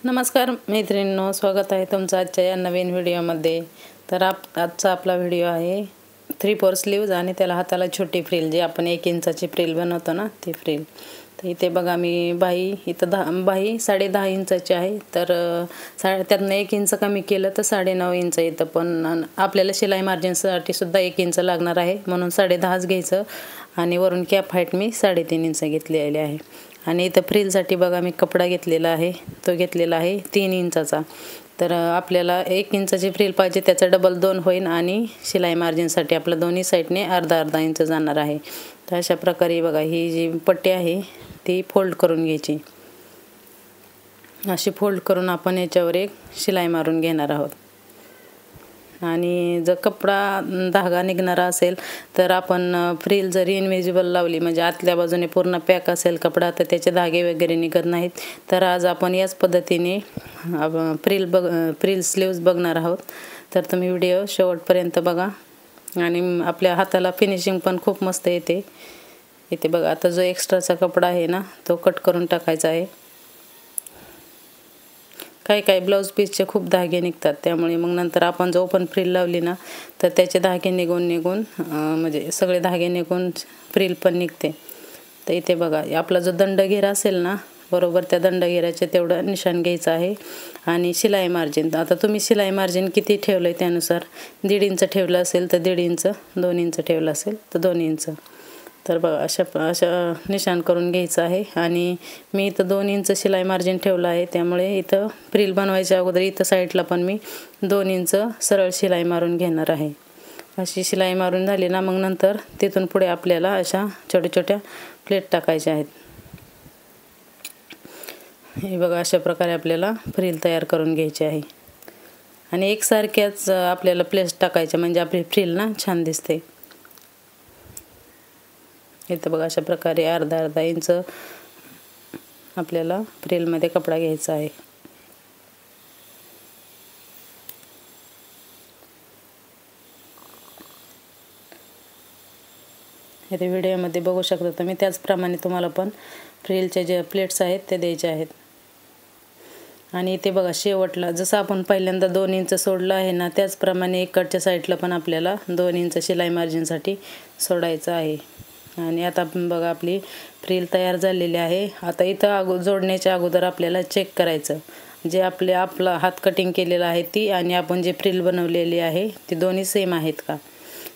नमस्कार मैत्रिणींनो, स्वागत आहे तुमचं आजच्या या नवीन व्हिडिओमध्ये। तर आजचा आपला व्हिडिओ आहे 3/4 स्लीव्ज आणि त्याला हाताला छोटी फ्रिल, जे आपण 1 इंचाची फ्रिल बनवतो ना ती फ्रिल। तर इथे बघा मी बाही इथं बाही 10.5 इंचाची आहे, तर त्यातनं 1 इंच कमी केलं तर 9.5 इंच येतं, पण आपल्याला शिलाई मार्जिनसाठी सुद्धा 1 इंच लागणार आहे, म्हणून 10.5 घ्यायचं आणि वरून कॅप हाईट मी 3.5 इंच घेतलेली आहे। आणि इथं फ्रिलसाठी बघा मी कपडा घेतलेला आहे, तो घेतलेला आहे 3 इंचाचा। तर आपल्याला 1 इंचाची फ्रिल पाहिजे, त्याचा डबल 2 होईल आणि शिलाई मार्जिनसाठी आपला दोन्ही साईडने अर्धा इंच जाणार आहे। तर अशा प्रकारे बघा ही जी पट्टी आहे ती फोल्ड करून घ्यायची। अशी फोल्ड करून आपण याच्यावर एक शिलाई मारून घेणार आहोत। आणि जर कपडा धागा निघणारा असेल तर आपण फ्रिल जरी इनविजिबल लावली, म्हणजे आतल्या बाजूने पूर्ण पॅक असेल कपडा, तर त्याचे धागे वगैरे निघत नाहीत। तर आज आपण याच पद्धतीने फ्रिल स्लीव्ज बघणार आहोत, तर तुम्ही व्हिडिओ शेवटपर्यंत बघा आणि आपल्या हाताला फिनिशिंग पण खूप मस्त येते। इथे बघा आता जो एक्स्ट्राचा कपडा आहे ना तो कट करून टाकायचा आहे। काही ब्लाऊज पीसचे खूप धागे निघतात, त्यामुळे मग नंतर आपण जो ओपन फ्रिल लावली ना तर त्याचे धागे निघून म्हणजे सगळे धागे निघून फ्रिल पण निघते। तर इथे बघा आपला जो दंडघेरा असेल ना, बरोबर त्या दंडघेराचे तेवढं निशाण घ्यायचं आहे। आणि शिलाई मार्जिन, आता तुम्ही शिलाई मार्जिन किती ठेवलंय त्यानुसार 1.5 इंच ठेवलं असेल तर 1.5 इंच, 2 इंच ठेवलं असेल तर 2 इंच। तर बघा अशा निशाण करून घ्यायचं आहे। आणि मी इथं 2 इंच शिलाई मार्जिन ठेवलं आहे, त्यामुळे इथं फ्रिल बनवायच्या अगोदर इथं साईडला पण मी 2 इंच सरळ शिलाई मारून घेणार आहे। अशी शिलाई मारून झाली ना, मग नंतर तिथून पुढे आपल्याला अशा छोट्या छोट्या प्लेट टाकायच्या आहेत। हे बघा अशा प्रकारे आपल्याला फ्रिल तयार करून घ्यायची आहे आणि एकसारख्याच आपल्याला प्लेट्स टाकायच्या, म्हणजे आपली फ्रिल ना छान दिसते। इथं बघा अशा प्रकारे अर्धा इंच आपल्याला फ्रिलमध्ये कपडा घ्यायचा आहे। इथे व्हिडिओमध्ये बघू शकता तुम्ही, त्याचप्रमाणे तुम्हाला पण फ्रिलचे जे प्लेट्स आहेत ते द्यायचे आहेत। आणि इथे बघा शेवटला जसं आपण पहिल्यांदा 2 इंच सोडलं आहे ना, त्याचप्रमाणे इकडच्या साईडला पण आपल्याला 2 इंच शिलाई मार्जिनसाठी सोडायचं आहे। आणि आता बघा आपली फ्रिल तयार झालेली आहे। आता इथं जोडण्याच्या अगोदर आपल्याला चेक करायचं, जे आपला हात कटिंग केलेला आहे ती आणि आपण जे फ्रिल बनवलेली आहे ती दोन्ही सेम आहेत का।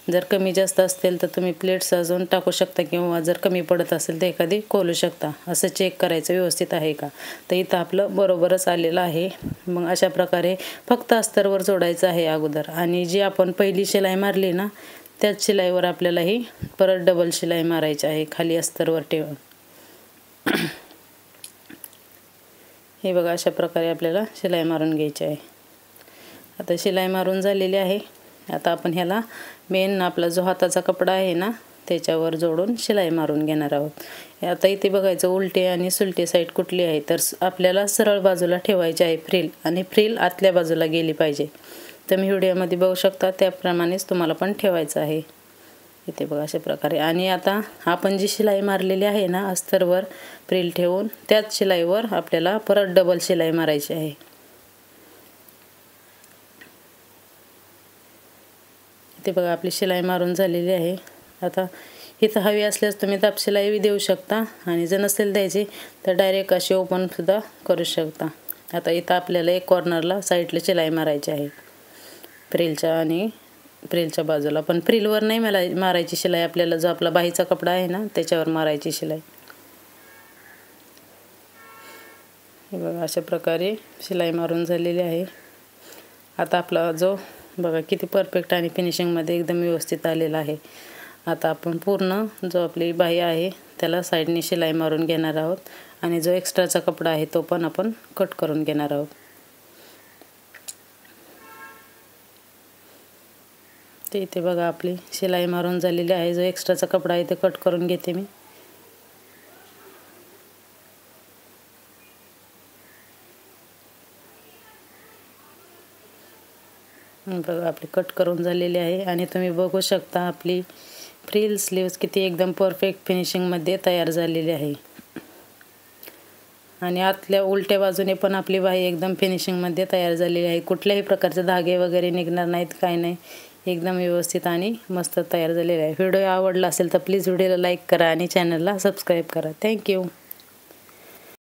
जर कमी जास्त असतील तर तुम्ही प्लेट्स अजून टाकू शकता, किंवा जर कमी पडत असेल तर एखादी खोलू शकता। असं चेक करायचं व्यवस्थित आहे का। तर इथं आपलं बरोबरच आलेलं आहे। मग अशा प्रकारे फक्त अस्तरवर जोडायचं आहे अगोदर, आणि जी आपण पहिली शिलाई मारली ना त्याच शिलाईवर आपल्याला ही परत डबल शिलाई मारायची आहे खाली अस्तरवर ठेवून। हे बघा अशा प्रकारे आपल्याला शिलाई मारून घ्यायची आहे। आता शिलाई मारून झालेली आहे। आता आपण ह्याला मेन आपला जो हाताचा कपडा आहे ना त्याच्यावर जोडून शिलाई मारून घेणार आहोत। आता इथे बघायचं उलटी आणि सुलटी साईड कुठली आहे, तर आपल्याला सरळ बाजूला ठेवायची आहे फ्रिल, आणि फ्रिल आतल्या बाजूला गेली पाहिजे। तुम्ही व्हिडिओमध्ये बघू शकता त्याप्रमाणेच तुम्हाला पण ठेवायचं आहे। इथे बघा अशा प्रकारे। आणि आता आपण जी शिलाई मारलेली आहे ना अस्तरवर फ्रिल ठेवून, त्याच शिलाईवर आपल्याला परत डबल शिलाई मारायची आहे। इथे बघा आपली शिलाई मारून झालेली आहे। आता इथं हवी असल्यास तुम्ही दाब शिलाई देऊ शकता, आणि जर नसेल द्यायची तर डायरेक्ट अशी ओपन सुद्धा करू शकता। आता इथं आपल्याला एक कॉर्नरला साईडला शिलाई मारायची आहे फ्रिलच्या, आणि फ्रिलच्या बाजूला पण फ्रिलवर नाही मारायची शिलाई, आपल्याला जो आपला बाहीचा कपडा आहे ना त्याच्यावर मारायची शिलाई। हे बघा अशा प्रकारे शिलाई मारून झालेली आहे। आता आपला जो बघा किती परफेक्ट आणि फिनिशिंगमध्ये एकदम व्यवस्थित आलेला आहे। आता आपण पूर्ण जो आपली बाही आहे त्याला साईडने शिलाई मारून घेणार आहोत, आणि जो एक्स्ट्राचा कपडा आहे तो पण आपण कट करून घेणार आहोत। ते इथे बघा आपली शिलाई मारून झालेली आहे। जो एक्स्ट्राचा कपडा आहे ते कट करून घेते मी। बघा आपली कट करून झालेली आहे, आणि तुम्ही बघू शकता आपली फ्रिल स्लीव्स किती एकदम परफेक्ट फिनिशिंगमध्ये तयार झालेली आहे। आणि आतल्या उलट्या बाजूने पण आपली बाही एकदम फिनिशिंगमध्ये तयार झालेली आहे. कुठल्याही प्रकारचे धागे वगैरे निघणार नाहीत, काही नाही. एकदम व्यवस्थित आणि मस्त तयार झालेले आहे. व्हिडिओ आवडला असेल तर प्लीज व्हिडिओला लाईक करा आणि चॅनलला सबस्क्राईब करा. थँक्यू.